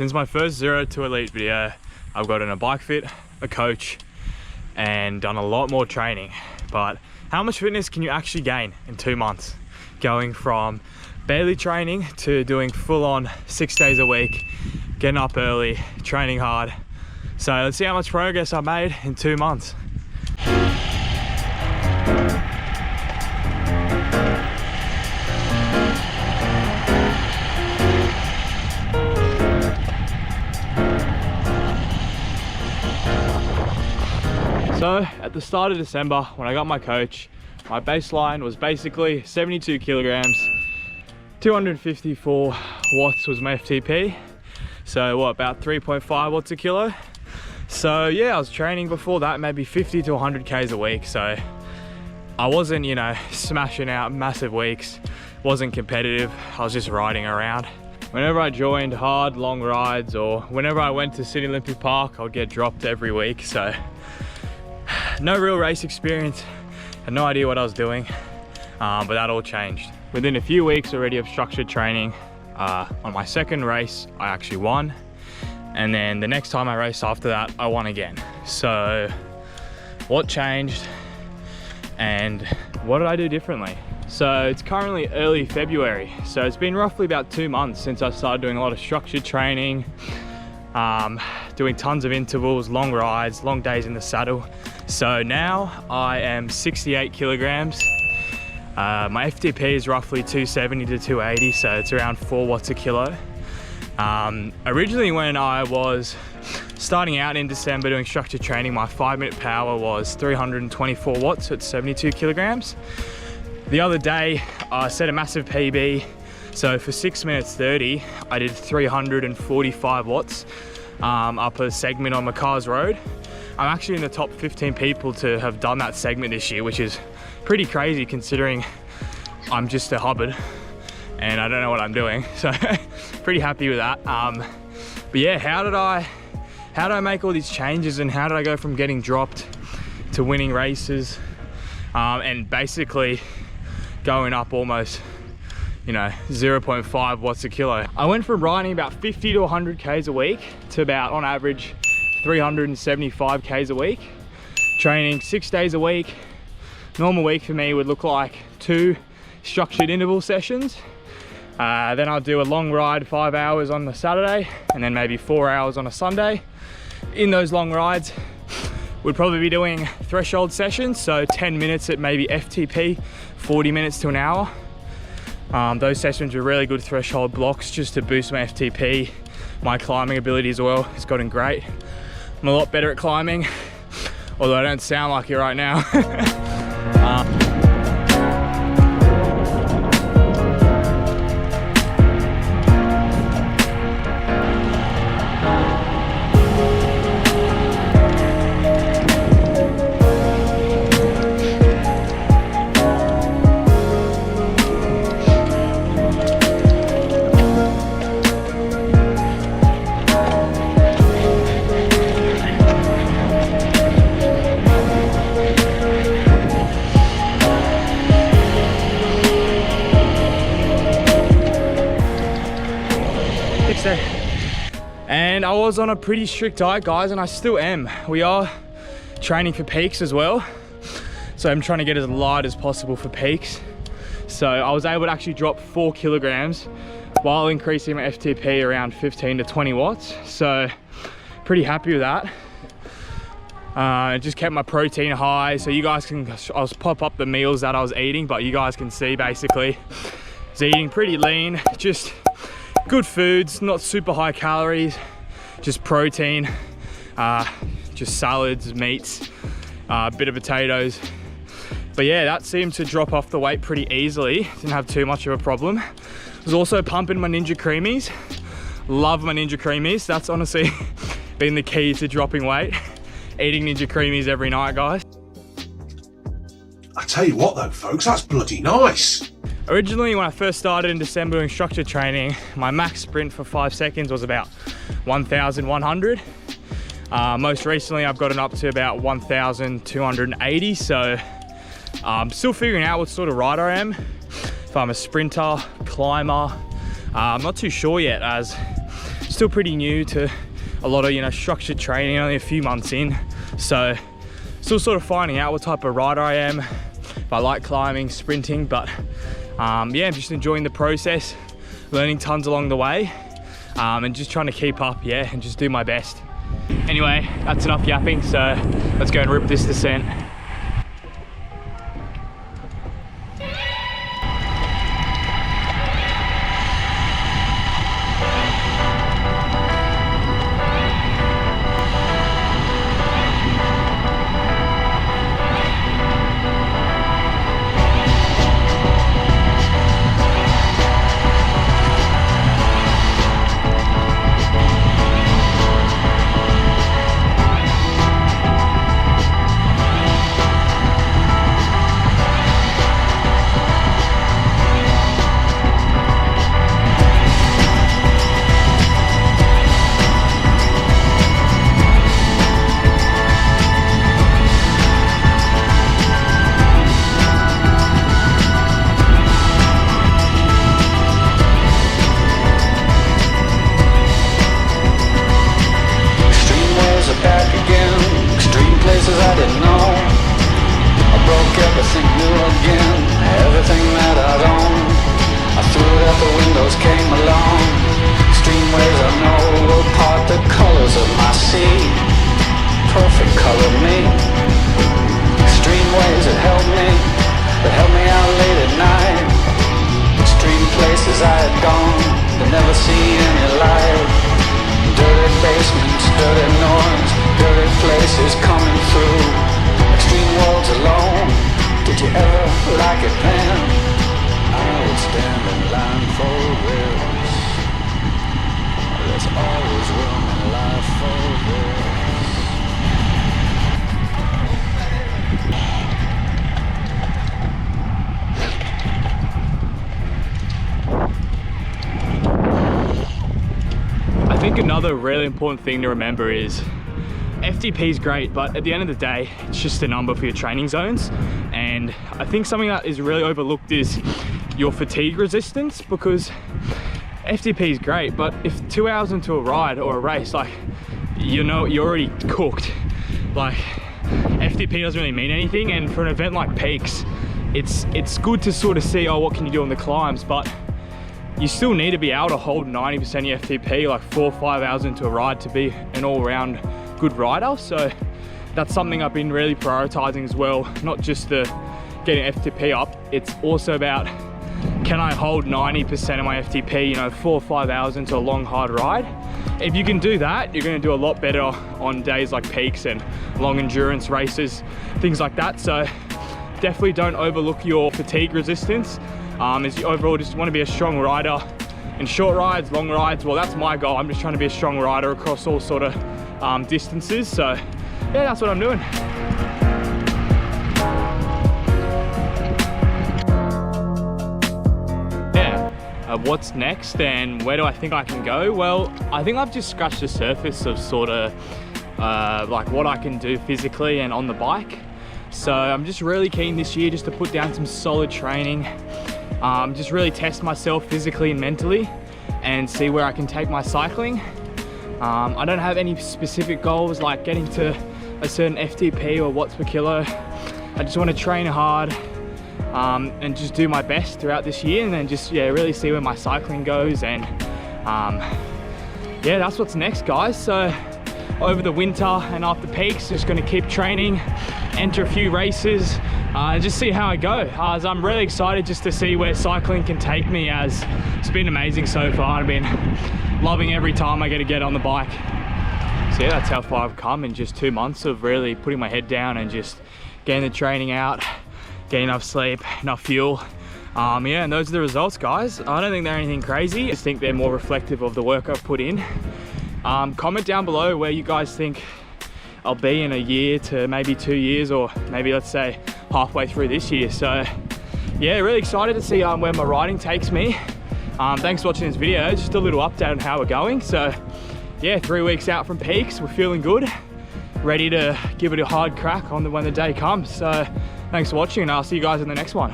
Since my first Zero to Elite video, I've gotten a bike fit, a coach, and done a lot more training. But how much fitness can you actually gain in 2 months? Going from barely training to doing full on 6 days a week, getting up early, training hard. So let's see how much progress I made in 2 months. So at the start of December, when I got my coach, my baseline was basically 72 kilograms, 254 watts was my FTP. So what, about 3.5 watts a kilo? So yeah, I was training before that, maybe 50 to 100 Ks a week. So I wasn't, you know, smashing out massive weeks, wasn't competitive. I was just riding around. Whenever I joined hard, long rides, or whenever I went to Sydney Olympic Park, I would get dropped every week. So no real race experience, had no idea what I was doing, but that all changed. Within a few weeks already of structured training, on my second race, I actually won. And then the next time I raced after that, I won again. So what changed and what did I do differently? So it's currently early February. So it's been roughly about 2 months since I started doing a lot of structured training, doing tons of intervals, long rides, long days in the saddle. So now I am 68 kilograms. My FTP is roughly 270 to 280, so it's around 4 watts a kilo. Originally when I was starting out in December doing structured training, my 5-minute power was 324 watts at 72 kilograms. The other day I set a massive PB. So for 6 minutes 30, I did 345 watts up a segment on Macars Road. I'm actually in the top 15 people to have done that segment this year, which is pretty crazy considering I'm just a hobbit and I don't know what I'm doing. So pretty happy with that. But yeah, how did I make all these changes and how did I go from getting dropped to winning races and basically going up almost, you know, 0.5 watts a kilo. I went from riding about 50 to 100 Ks a week to about, on average, 375 Ks a week. Training 6 days a week. Normal week for me would look like 2 structured interval sessions. Then I'll do a long ride, 5 hours on the Saturday, and then maybe 4 hours on a Sunday. In those long rides, we'd probably be doing threshold sessions, so 10 minutes at maybe FTP, 40 minutes to an hour. Those sessions are really good threshold blocks just to boost my FTP. My climbing ability as well has gotten great. I'm a lot better at climbing, although I don't sound like it right now. And I was on a pretty strict diet, guys, and I still am. We are training for peaks as well. So I'm trying to get as light as possible for peaks. So I was able to actually drop 4 kilograms while increasing my FTP around 15 to 20 watts. So pretty happy with that. I just kept my protein high. So you guys can, I'll pop up the meals that I was eating, but you guys can see basically I was eating pretty lean, just good foods, not super high calories, just protein, just salads, meats, a bit of potatoes. But yeah, that seemed to drop off the weight pretty easily. Didn't have too much of a problem. I was also pumping my Ninja Creamies. Love my Ninja Creamies. That's honestly been the key to dropping weight. Eating Ninja Creamies every night, guys. I tell you what though, folks, that's bloody nice. Originally, when I first started in December doing structured training, my max sprint for 5 seconds was about 1,100. Most recently, I've gotten up to about 1,280. So I'm still figuring out what sort of rider I am. If I'm a sprinter, climber, I'm not too sure yet, as still pretty new to a lot of, you know, structured training, only a few months in. So still sort of finding out what type of rider I am, if I like climbing, sprinting, but yeah, I'm just enjoying the process, learning tons along the way, and just trying to keep up, yeah, and just do my best. Anyway, that's enough yapping, so let's go and rip this descent. I think another really important thing to remember is FTP is great, but at the end of the day, it's just a number for your training zones. And I think something that is really overlooked is your fatigue resistance, because FTP is great, but if 2 hours into a ride or a race, like, you know, you're already cooked. Like, FTP doesn't really mean anything. And for an event like Peaks, it's good to sort of see, oh, what can you do on the climbs, but you still need to be able to hold 90% of your FTP, like 4 or 5 hours into a ride, to be an all-round good rider. So that's something I've been really prioritizing as well, not just the getting FTP up, it's also about, can I hold 90% of my FTP, you know, 4 or 5 hours into a long, hard ride? If you can do that, you're gonna do a lot better on days like Peaks and long endurance races, things like that. So definitely don't overlook your fatigue resistance. As you overall just want to be a strong rider in short rides, long rides. Well, that's my goal. I'm just trying to be a strong rider across all sort of distances. So yeah, that's what I'm doing. What's next and where do I think I can go? Well, I think I've just scratched the surface of sort of like what I can do physically and on the bike. So I'm just really keen this year just to put down some solid training, just really test myself physically and mentally and see where I can take my cycling. I don't have any specific goals like getting to a certain FTP or watts per kilo. I just want to train hard and just do my best throughout this year, and then just, yeah, really see where my cycling goes. And yeah, that's what's next, guys. So over the winter and after Peaks, just going to keep training, enter a few races, and just see how I go. As I'm really excited just to see where cycling can take me, as it's been amazing so far. I've been loving every time I get to get on the bike. So yeah, that's how far I've come in just 2 months of really putting my head down and just getting the training out, getting enough sleep, enough fuel. Yeah, and those are the results, guys. I don't think they're anything crazy. I just think they're more reflective of the work I've put in. Comment down below where you guys think I'll be in a year to maybe 2 years, or maybe let's say halfway through this year. So yeah, really excited to see where my riding takes me. Thanks for watching this video. Just a little update on how we're going. So yeah, 3 weeks out from Peaks, we're feeling good, ready to give it a hard crack on when the day comes. So thanks for watching, and I'll see you guys in the next one.